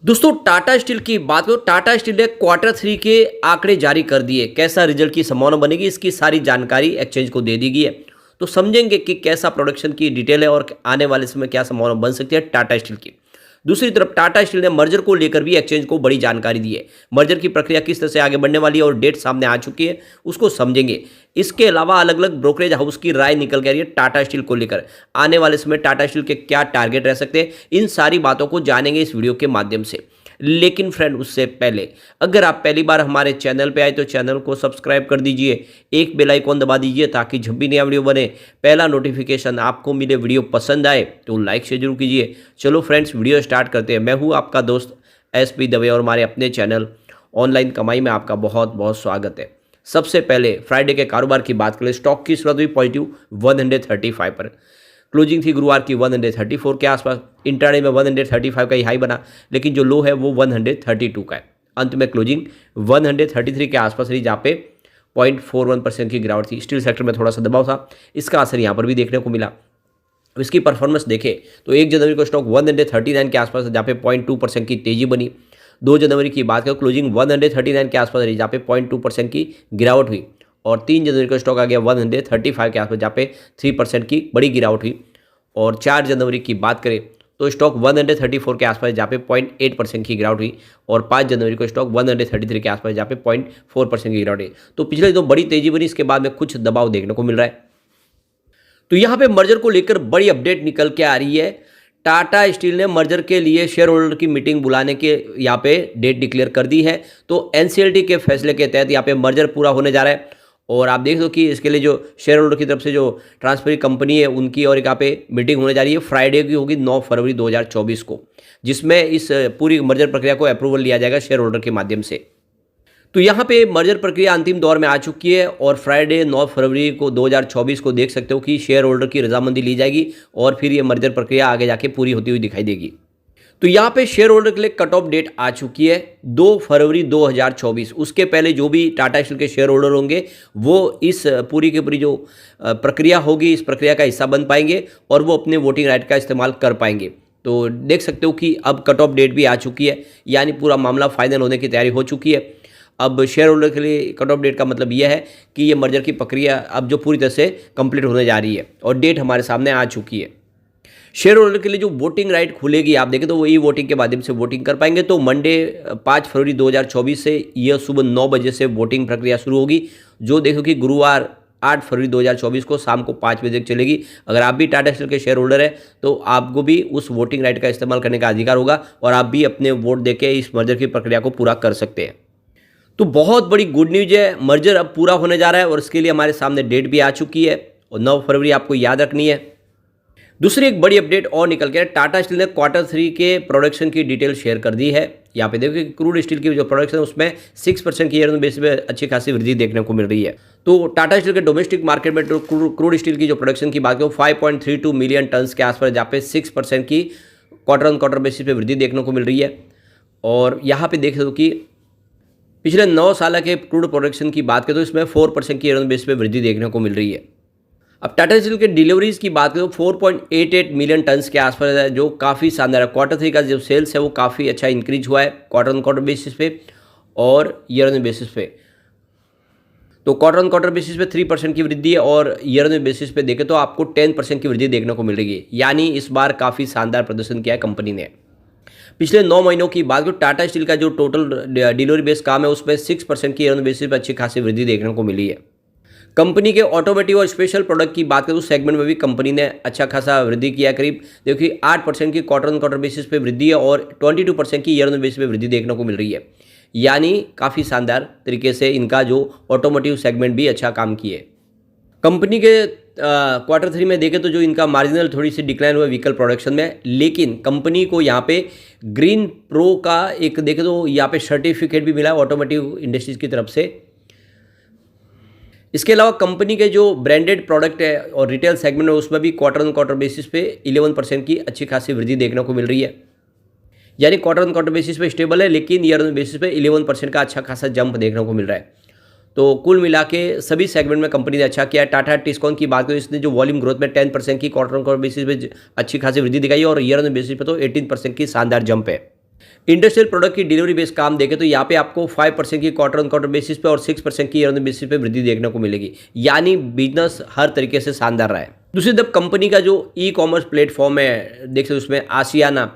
दोस्तों टाटा स्टील की बात करो। टाटा स्टील ने क्वार्टर 3 के आंकड़े जारी कर दिए। कैसा रिजल्ट की संभावना बनेगी, इसकी सारी जानकारी एक्सचेंज को दे दी गई है। तो समझेंगे कि कैसा प्रोडक्शन की डिटेल है और आने वाले समय क्या संभावना बन सकती है टाटा स्टील की। दूसरी तरफ टाटा स्टील ने मर्जर को लेकर भी एक्सचेंज को बड़ी जानकारी दी है। मर्जर की प्रक्रिया किस तरह से आगे बढ़ने वाली है और डेट सामने आ चुकी है, उसको समझेंगे। इसके अलावा अलग अलग ब्रोकरेज हाउस की राय निकल के आ रही है टाटा स्टील को लेकर। आने वाले समय टाटा स्टील के क्या टारगेट रह सकते हैं, इन सारी बातों को जानेंगे इस वीडियो के माध्यम से। लेकिन फ्रेंड, उससे पहले अगर आप पहली बार हमारे चैनल पे आए तो चैनल को सब्सक्राइब कर दीजिए, एक बेल आइकॉन दबा दीजिए ताकि जब भी नया वीडियो बने पहला नोटिफिकेशन आपको मिले। वीडियो पसंद आए तो लाइक शेयर जरूर कीजिए। चलो फ्रेंड्स, वीडियो स्टार्ट करते हैं। मैं हूँ आपका दोस्त SP दवे और हमारे अपने चैनल ऑनलाइन कमाई में आपका बहुत बहुत स्वागत है। सबसे पहले फ्राइडे के कारोबार की बात करें। स्टॉक की शुरुआत हुई पॉजिटिव 135 पर, क्लोजिंग थी गुरुवार की 134 के आसपास। इंट्राडे में 135 का ही हाई बना, लेकिन जो लो है वो 132 का है। अंत में क्लोजिंग 133 के आसपास रही, जहाँ पे 0.41% की गिरावट थी। स्टील सेक्टर में थोड़ा सा दबाव था, इसका असर यहाँ पर भी देखने को मिला। इसकी परफॉर्मेंस देखें तो 1 जनवरी को स्टॉक 139 के आसपास, जहाँ पे 0.2% की तेजी बनी। 2 जनवरी की बात करें, क्लोजिंग 139 के आसपास रही, जहाँ पे 0.2% की गिरावट हुई। और 3 जनवरी को स्टॉक आ गया 135 के आसपास, जहाँ पे 3% की बड़ी गिरावट हुई। और 4 जनवरी की बात करें तो स्टॉक 134 के आसपास, जहाँ पे 0.8% की गिरावट हुई। और 5 जनवरी को स्टॉक 133 के आसपास, जहाँ पे 0.4% की गिरावट हुई। तो पिछले तो बड़ी तेजी बनी, इसके बाद में कुछ दबाव देखने को मिल रहा है। तो यहाँ पे मर्जर को लेकर बड़ी अपडेट निकल के आ रही है। टाटा स्टील ने मर्जर के लिए शेयर होल्डर की मीटिंग बुलाने के यहाँ पे डेट डिक्लेयर कर दी है। तो NCLT के फैसले के तहत यहाँ पे मर्जर पूरा होने जा रहा है। और आप देख दो कि इसके लिए जो शेयर होल्डर की तरफ से जो ट्रांसफर कंपनी है उनकी और यहाँ पे मीटिंग होने जा रही है। फ्राइडे की होगी 9 फरवरी 2024 को, जिसमें इस पूरी मर्जर प्रक्रिया को अप्रूवल लिया जाएगा शेयर होल्डर के माध्यम से। तो यहाँ पे मर्जर प्रक्रिया अंतिम दौर में आ चुकी है और फ्राइडे 9 फरवरी को 2024 को देख सकते हो कि शेयर होल्डर की रजामंदी ली जाएगी और फिर ये मर्जर प्रक्रिया आगे जाके पूरी होती हुई दिखाई देगी। तो यहाँ पे शेयर होल्डर के लिए कट ऑफ डेट आ चुकी है 2 फरवरी 2024। उसके पहले जो भी टाटा स्टील के शेयर होल्डर होंगे वो इस पूरी की पूरी जो प्रक्रिया होगी, इस प्रक्रिया का हिस्सा बन पाएंगे और वो अपने वोटिंग राइट का इस्तेमाल कर पाएंगे। तो देख सकते हो कि अब कट ऑफ डेट भी आ चुकी है, यानी पूरा मामला फाइनल होने की तैयारी हो चुकी है। अब शेयर होल्डर के लिए कट ऑफ डेट का मतलब यह है कि ये मर्जर की प्रक्रिया अब जो पूरी तरह से कंप्लीट होने जा रही है और डेट हमारे सामने आ चुकी है। शेयर होल्डर के लिए जो वोटिंग राइट खुलेगी, आप देखें तो वो ई वोटिंग के माध्यम से वोटिंग कर पाएंगे। तो मंडे 5 फरवरी 2024 से यह सुबह 9 बजे से वोटिंग प्रक्रिया शुरू होगी, जो देखो कि गुरुवार 8 फरवरी 2024 को शाम को 5 बजे तक चलेगी। अगर आप भी टाटा स्टील के शेयर होल्डर है तो आपको भी उस वोटिंग राइट का इस्तेमाल करने का अधिकार होगा और आप भी अपने वोट देके इस मर्जर की प्रक्रिया को पूरा कर सकते हैं। तो बहुत बड़ी गुड न्यूज है, मर्जर अब पूरा होने जा रहा है और इसके लिए हमारे सामने डेट भी आ चुकी है और 9 फरवरी आपको याद रखनी है। दूसरी एक बड़ी अपडेट और निकल के टाटा स्टील ने क्वार्टर 3 के प्रोडक्शन की डिटेल शेयर कर दी है। यहाँ पे देखिए क्रूड स्टील की जो प्रोडक्शन है उसमें 6% की ईयर बेसिस पे अच्छी खासी वृद्धि देखने को मिल रही है। तो टाटा स्टील के डोमेस्टिक मार्केट में क्रूड स्टील की जो प्रोडक्शन की बात करें 5.32 मिलियन टन के आसपास, जहाँ पे 6% की क्वार्टर ऑन क्वार्टर बेसिस पे वृद्धि देखने को मिल रही है। और यहाँ पे देख दो कि पिछले 9 साल के क्रूड प्रोडक्शन की बात करें तो इसमें 4% की ईयर बेस पे वृद्धि देखने को मिल रही है। अब टाटा स्टील के डिलीवरीज की बात करें तो 4.88 मिलियन टन्स के आसपास है, जो काफ़ी शानदार है। क्वार्टर 3 का जो सेल्स है वो काफ़ी अच्छा इंक्रीज हुआ है क्वार्टर ऑन क्वार्टर बेसिस पे और ईयर ऑन बेसिस पे। तो क्वार्टर ऑन क्वार्टर बेसिस पे 3% की वृद्धि है और ईयर ऑन बेसिस पे देखें तो आपको 10% की वृद्धि देखने को मिल रही है। यानी इस बार काफ़ी शानदार प्रदर्शन किया है कंपनी ने। पिछले 9 महीनों की बात करें टाटा स्टील का जो टोटल डिलीवरी बेस काम है उसमें 6% की ईयर ऑन बेसिस पे अच्छी खासी वृद्धि देखने को मिली है। कंपनी के ऑटोमोटिव और स्पेशल प्रोडक्ट की बात करें उस सेगमेंट में भी कंपनी ने अच्छा खासा वृद्धि किया है। करीब देखिए 8% की क्वार्टर ऑन क्वार्टर बेसिस पे वृद्धि है और 22% की ईयर ऑन बेसिस पे वृद्धि देखने को मिल रही है। यानी काफ़ी शानदार तरीके से इनका जो ऑटोमोटिव सेगमेंट भी अच्छा काम किए। कंपनी के क्वार्टर 3 में देखें तो जो इनका मार्जिनल थोड़ी सी डिक्लाइन हुआ व्हीकल प्रोडक्शन में, लेकिन कंपनी को यहाँ पे ग्रीन प्रो का एक देखें तो यहाँ पे सर्टिफिकेट भी मिला है ऑटोमोटिव इंडस्ट्रीज की तरफ से। इसके अलावा कंपनी के जो ब्रांडेड प्रोडक्ट है और रिटेल सेगमेंट है उसमें भी क्वार्टर ऑन क्वार्टर बेसिस पे 11% की अच्छी खासी वृद्धि देखने को मिल रही है। यानी क्वार्टर ऑन क्वार्टर बेसिस पे स्टेबल है, लेकिन ईयर ऑन बेसिस पे 11% का अच्छा खासा जंप देखने को मिल रहा है। तो कुल मिला के सभी सेगमेंट में कंपनी ने अच्छा किया है। टाटा टिस्कॉन की बात करें, इसने जो वॉल्यूम ग्रोथ में 10% की क्वार्टर ऑन क्वार्टर बेसिस पे अच्छी खासी वृद्धि दिखाई और ईयर ऑन बेसिस पे तो 18% की शानदार जंप है। इंडस्ट्रियल प्रोडक्ट की डिलीवरी बेस्ड काम देखें तो यहाँ पे आपको 5% की क्वार्टर ऑन क्वार्टर बेसिस पे और 6% की ईयर ऑन बेसिस पे वृद्धि देखने को मिलेगी, यानी बिजनेस हर तरीके से शानदार रहा है। दूसरी तरफ कंपनी का जो ई कॉमर्स प्लेटफॉर्म है, देख सकते उसमें आशियाना,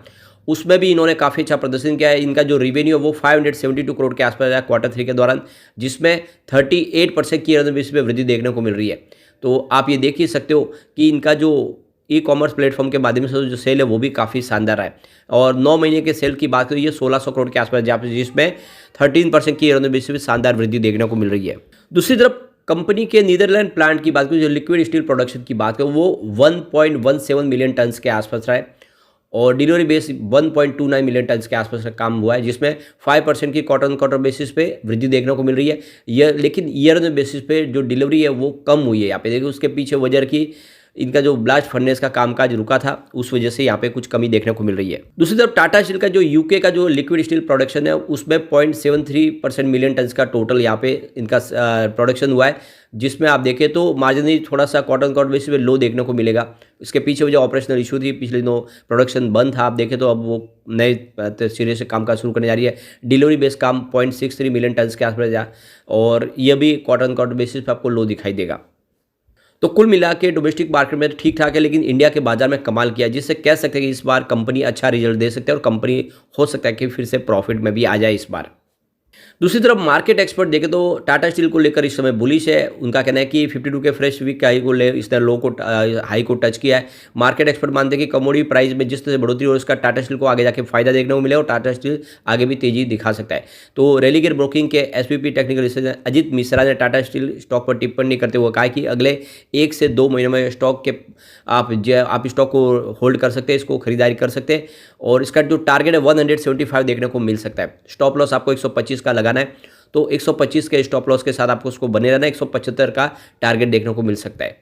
उसमें भी इन्होंने काफ़ी अच्छा प्रदर्शन किया है। इनका जो रेवेन्यू है वो 572 करोड़ के आसपास आया क्वार्टर 3 के दौरान, जिसमें 38% की ईयर ऑन बेसिस पे वृद्धि देखने को मिल रही है। तो आप ये देख ही सकते हो कि इनका जो ई कॉमर्स प्लेटफॉर्म के माध्यम से जो सेल है वो भी काफ़ी शानदार है। और 9 महीने के सेल की बात करें, ये 1600 करोड़ के आसपास, जिसमें 13% की ईयर ऑन बेसिस पे शानदार वृद्धि देखने को मिल रही है। दूसरी तरफ कंपनी के नीदरलैंड प्लांट की बात करें, जो लिक्विड स्टील प्रोडक्शन की बात करें, वो 1.17 मिलियन टन्स के आसपास रहा है और डिलीवरी बेस 1.29 मिलियन टन्स के आसपास का काम हुआ है, जिसमें 5% की क्वार्टर ऑन क्वार्टर बेसिस पे वृद्धि देखने को मिल रही है। लेकिन ईयर ऑन बेसिस पे जो डिलीवरी है वो कम हुई है। यहाँ पे देखिए उसके पीछे वजह की इनका जो ब्लास्ट फर्नेस का कामकाज रुका था, उस वजह से यहाँ पे कुछ कमी देखने को मिल रही है। दूसरी तरफ टाटा स्टील का जो यूके का जो लिक्विड स्टील प्रोडक्शन है, उसमें 0.73% मिलियन टन्स का टोटल यहाँ पे इनका प्रोडक्शन हुआ है, जिसमें आप देखें तो मार्जिनली थोड़ा सा क्वार्टर क्वार्टर बेसिस पे लो देखने को मिलेगा। इसके पीछे जो ऑपरेशनल इशू थी, पिछले दिनों प्रोडक्शन बंद था, आप देखें तो अब वो नए सिरे से कामकाज शुरू करने जा रही है। डिलीवरी बेस काम 0.63 मिलियन टन्स के आसपास जा, और यह भी क्वार्टर क्वार्टर बेसिस पे आपको लो दिखाई देगा। तो कुल मिला के डोमेस्टिक मार्केट में ठीक ठाक है, लेकिन इंडिया के बाजार में कमाल किया, जिससे कह सकते हैं कि इस बार कंपनी अच्छा रिजल्ट दे सकते हैं और कंपनी हो सकता है कि फिर से प्रॉफिट में भी आ जाए इस बार। दूसरी तरफ मार्केट एक्सपर्ट देखें तो टाटा स्टील को लेकर इस समय बुलिश है। उनका कहना है कि 52 के फ्रेश वीक हाई को ले इसने लो को हाई को टच किया है। मार्केट एक्सपर्ट मानते हैं कि कमोडिटी प्राइस में जिस तरह से बढ़ोतरी और इसका टाटा स्टील को आगे जाके फायदा देखने को मिले और टाटा स्टील आगे भी तेजी दिखा सकता है। तो रेलिगेयर ब्रोकिंग के SVP technical research Ajit Mishra ने टाटा स्टील स्टॉक पर टिप्पणी करते हुए कहा कि अगले 1 से 2 महीनों में स्टॉक के आप स्टॉक को होल्ड कर सकते हैं, इसको खरीदारी कर सकते हैं और इसका जो टारगेट है 175 देखने को मिल सकता है। स्टॉप लॉस आपको 125 का लगाना है, तो 125 के स्टॉप लॉस के साथ आपको उसको बने रहना है। 175 का टारगेट देखने को मिल सकता है।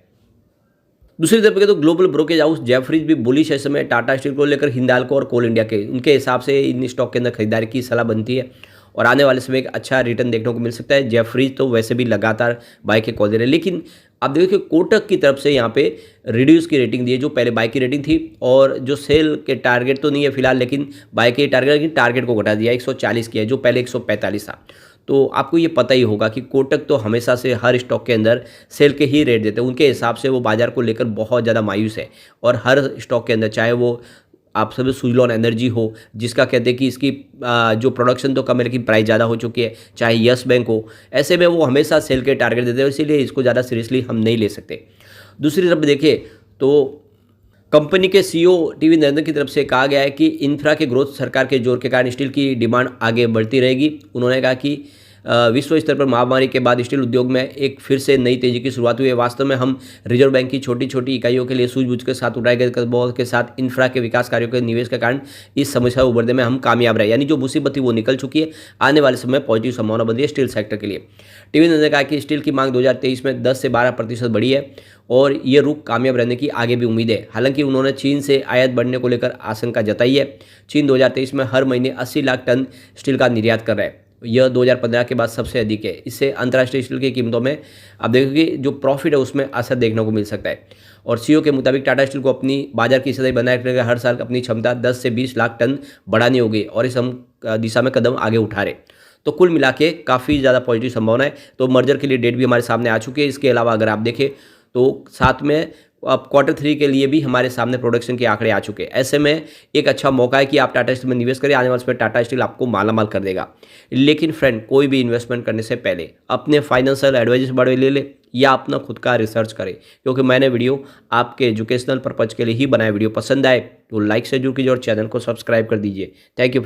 दूसरी तरफ तो ग्लोबल ब्रोकेज हाउस जेफरीज भी बुलिश है इस समय टाटा स्टील को लेकर, हिंदाल्को और कोल इंडिया के उनके हिसाब से इन स्टॉक के अंदर खरीदारी की सलाह बनती है और आने वाले समय एक अच्छा रिटर्न देखने को मिल सकता है। जेफरीज तो वैसे भी लगातार बाय के कॉल दे रहे हैं, लेकिन आप देखिए कोटक की तरफ से यहाँ पे रिड्यूस की रेटिंग दी है, जो पहले बाय की रेटिंग थी, और जो सेल के टारगेट तो नहीं है फिलहाल, लेकिन बाय के टारगेट को घटा दिया, 140 किया है जो पहले 145 था। तो आपको ये पता ही होगा कि कोटक तो हमेशा से हर स्टॉक के अंदर सेल के ही रेट देते हैं, उनके हिसाब से वो बाजार को लेकर बहुत ज़्यादा मायूस है। और हर स्टॉक के अंदर, चाहे वो आप सब सुजलॉन एनर्जी हो, जिसका कहते हैं कि इसकी जो प्रोडक्शन तो कम है लेकिन प्राइस ज़्यादा हो चुकी है, चाहे यस बैंक हो, ऐसे में वो हमेशा सेल के टारगेट देते हैं, इसीलिए इसको ज़्यादा सीरियसली हम नहीं ले सकते। दूसरी तरफ देखिए तो कंपनी के सीईओ टीवी नरेंद्र की तरफ से कहा गया है कि इंफ्रा के ग्रोथ सरकार के जोर के कारण स्टील की डिमांड आगे बढ़ती रहेगी। उन्होंने कहा कि विश्व स्तर पर महामारी के बाद स्टील उद्योग में एक फिर से नई तेजी की शुरुआत हुई है। वास्तव में हम रिजर्व बैंक की छोटी छोटी इकाइयों के लिए सूझबूझ के साथ उठाए गए कदमों के साथ इंफ्रा के विकास कार्यों के निवेश के कारण इस समस्या को उभरने में हम कामयाब रहे, यानी जो मुसीबत थी वो निकल चुकी है। आने वाले समय पॉजिटिव संभावना बन रही है स्टील सेक्टर के लिए। टीवी ने कहा कि स्टील की मांग 2023 में 10 से 12% बढ़ी है और ये रुख कामयाब रहने की आगे भी उम्मीद है। हालांकि उन्होंने चीन से आयात बढ़ने को लेकर आशंका जताई है। चीन 2023 में हर महीने 80 लाख टन स्टील का निर्यात कर रहा है, यह 2015 के बाद सबसे अधिक है। इससे अंतर्राष्ट्रीय स्टील की कीमतों में आप देखोगे जो प्रॉफिट है उसमें असर देखने को मिल सकता है। और सीईओ के मुताबिक टाटा स्टील को अपनी बाजार की हिस्सेदारी बनाए रखने का हर साल अपनी क्षमता 10 से 20 लाख टन बढ़ानी होगी और इस हम दिशा में कदम आगे उठा रहे। तो कुल मिला के काफ़ी ज़्यादा पॉजिटिव संभावना है। तो मर्जर के लिए डेट भी हमारे सामने आ चुकी है। इसके अलावा अगर आप देखें तो साथ में अब क्वार्टर 3 के लिए भी हमारे सामने प्रोडक्शन के आंकड़े आ चुके हैं। ऐसे में एक अच्छा मौका है कि आप टाटा स्टील में निवेश करें। आने वाले समय टाटा स्टील आपको मालामाल कर देगा। लेकिन फ्रेंड, कोई भी इन्वेस्टमेंट करने से पहले अपने फाइनेंशियल एडवाइजर से बड़े ले या अपना खुद का रिसर्च करें, क्योंकि मैंने वीडियो आपके एजुकेशनल पर्पज के लिए ही बनाया। वीडियो पसंद आए तो लाइक से जरूर कीजिए और चैनल को सब्सक्राइब कर दीजिए। Thank you.